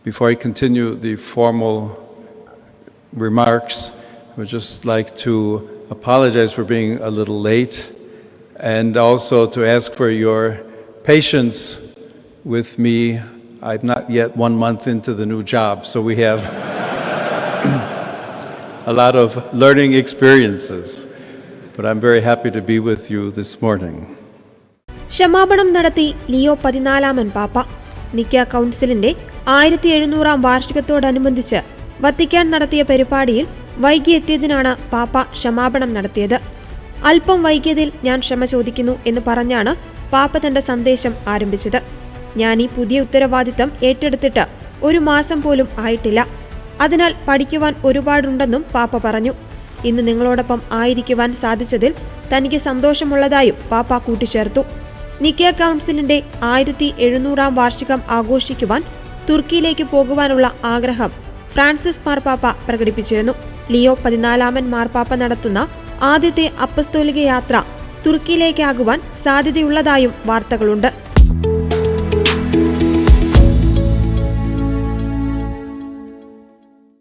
Before I continue the formal remarks, I would just like to apologize for being a little late and also to ask for your patience with me. I'm not yet 1 month into the new job, so we have a lot of learning experiences, but I'm very happy to be with you this morning. ക്ഷമാപണം നടത്തി Leo 14 പാപ്പ. നിക്ക കൗൺസിലിന്റെ 1700 വാർഷികത്തോടനുബന്ധിച്ച് Vatican നടത്തിയ പരിപാടിയിൽ വൈകിയെത്തിയതിനാണ് പാപ്പ ക്ഷമാപണം നടത്തിയത്. അല്പം വൈകിയതിൽ ഞാൻ ക്ഷമ ചോദിക്കുന്നു എന്ന് പറഞ്ഞാണ് പാപ്പ തന്റെ സന്ദേശം ആരംഭിച്ചത്. ഞാൻ ഈ പുതിയ ഉത്തരവാദിത്തം ഏറ്റെടുത്തിട്ട് 1 മാസം പോലും ആയിട്ടില്ല. അതിനാൽ പഠിക്കുവാൻ ഒരുപാടുണ്ടെന്നും പാപ്പ പറഞ്ഞു. ഇന്ന് നിങ്ങളോടൊപ്പം ആയിരിക്കുവാൻ സാധിച്ചതിൽ തനിക്ക് സന്തോഷമുള്ളതായും പാപ്പ കൂട്ടിച്ചേർത്തു. നിക്ക കൗൺസിലിന്റെ 1700 വാർഷികം ആഘോഷിക്കുവാൻ തുർക്കിയിലേക്ക് പോകുവാനുള്ള ആഗ്രഹം ഫ്രാൻസിസ് മാർപ്പാപ്പ പ്രകടിപ്പിച്ചിരുന്നു. ലിയോ 14 മാർപ്പാപ്പ നടത്തുന്ന ആദ്യത്തെ അപ്പസ്തോലിക യാത്ര തുർക്കിയിലേക്കാകുവാൻ സാധ്യതയുള്ളതായും വാർത്തകളുണ്ട്.